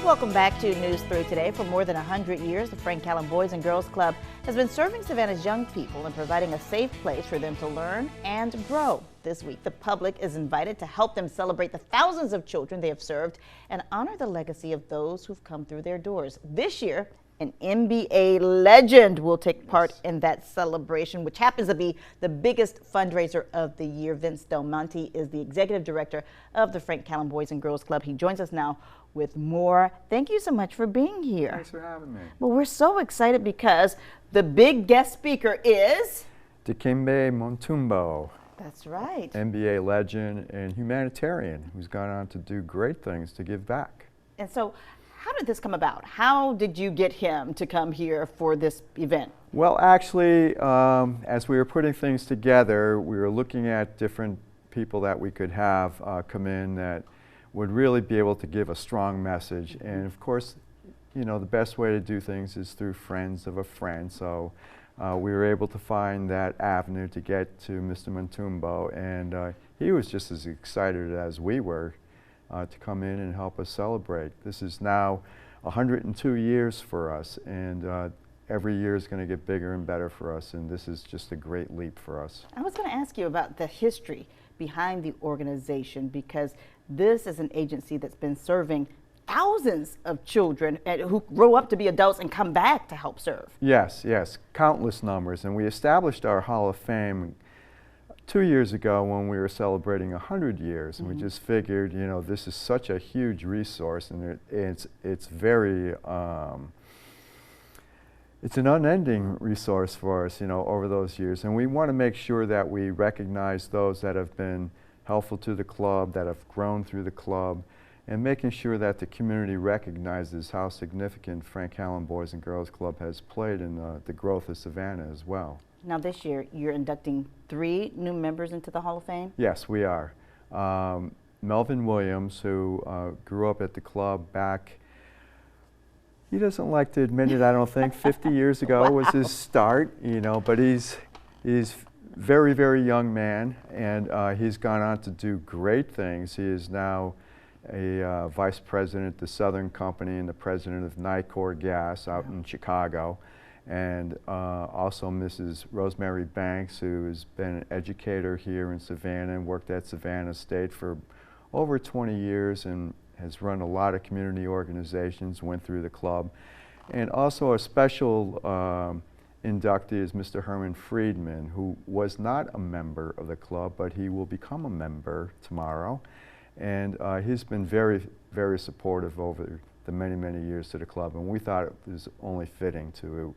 Welcome back to News 3 Today. For more than 100 years, the Frank Callen Boys and Girls Club has been serving Savannah's young people and providing a safe place for them to learn and grow. This week, the public is invited to help them celebrate the thousands of children they have served and honor the legacy of those who've come through their doors. This year, an NBA legend will take part in that celebration, which happens to be the biggest fundraiser of the year. Vince Del Monte is the executive director of the Frank Callen Boys and Girls Club. He joins us now with more. Thank you so much for being here. Thanks for having me. Well, we're so excited because the big guest speaker is Dikembe Mutombo. That's right. NBA legend and humanitarian who's gone on to do great things to give back. And so, how did this come about? How did you get him to come here for this event? Well, actually, as we were putting things together, we were looking at different people that we could have come in that would really be able to give a strong message. And of course, you know, the best way to do things is through friends of a friend. So we were able to find that avenue to get to Mr. Mutombo, and he was just as excited as we were to come in and help us celebrate. This is now 102 years for us, and every year is going to get bigger and better for us, and this is just a great leap for us. I was going to ask you about the history behind the organization, because this is an agency that's been serving thousands of children who grow up to be adults and come back to help serve. Yes, yes, countless numbers, and we established our Hall of Fame 2 years ago when we were celebrating 100 years, and we just figured, you know, this is such a huge resource, and it's very it's an unending resource for us, you know, over those years, and we want to make sure that we recognize those that have been helpful to the club, that have grown through the club, and making sure that the community recognizes how significant Frank Callen Boys and Girls Club has played in the growth of Savannah as well. Now this year, you're inducting 3 new members into the Hall of Fame? Yes, we are. Melvin Williams, who grew up at the club back, he doesn't like to admit it, I don't think, 50 years ago was his start, you know, but he's very, very young man, and he's gone on to do great things. He is now a vice president at the Southern Company and the president of Nicor Gas out in Chicago. And also Mrs. Rosemary Banks, who has been an educator here in Savannah and worked at Savannah State for over 20 years and has run a lot of community organizations, went through the club. And also a special inductee is Mr. Herman Friedman, who was not a member of the club, but he will become a member tomorrow. And he's been very, very supportive over the many, many years to the club, and we thought it was only fitting to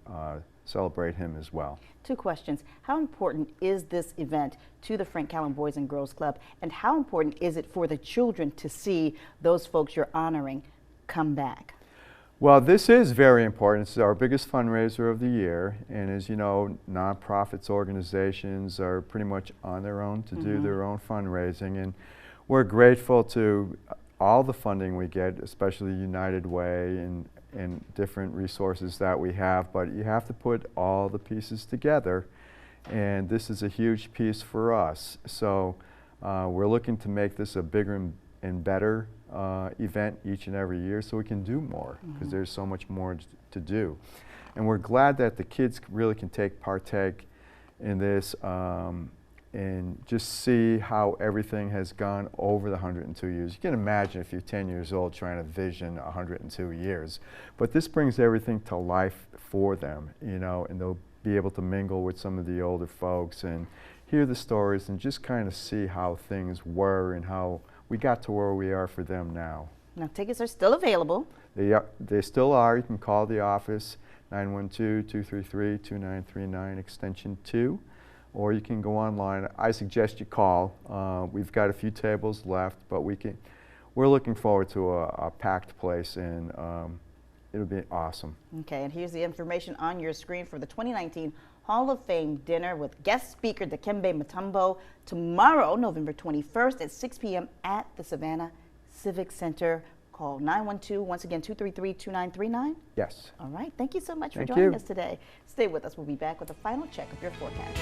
celebrate him as well. 2 questions. How important is this event to the Frank Callen Boys and Girls Club, and how important is it for the children to see those folks you're honoring come back? Well, this is very important. It's our biggest fundraiser of the year, and as you know, nonprofits, organizations are pretty much on their own to do their own fundraising, and we're grateful to all the funding we get, especially United Way and different resources that we have, but you have to put all the pieces together, and this is a huge piece for us. So we're looking to make this a bigger and better event each and every year so we can do more, because there's so much more to do. And we're glad that the kids really can partake in this and just see how everything has gone over the 102 years. You can imagine if you're 10 years old trying to vision 102 years. But this brings everything to life for them, you know, and they'll be able to mingle with some of the older folks and hear the stories and just kind of see how things were and how we got to where we are for them now. Now, tickets are still available. They still are. You can call the office, 912-233-2939, extension 2. Or you can go online. I suggest you call. We've got a few tables left, but we're looking forward to a packed place, and it'll be awesome. Okay, and here's the information on your screen for the 2019 Hall of Fame dinner with guest speaker Dikembe Mutombo tomorrow, November 21st at 6 p.m. at the Savannah Civic Center. Call 912, once again, 233-2939? Yes. All right. Thank you so much for joining us today. Stay with us. We'll be back with a final check of your forecast.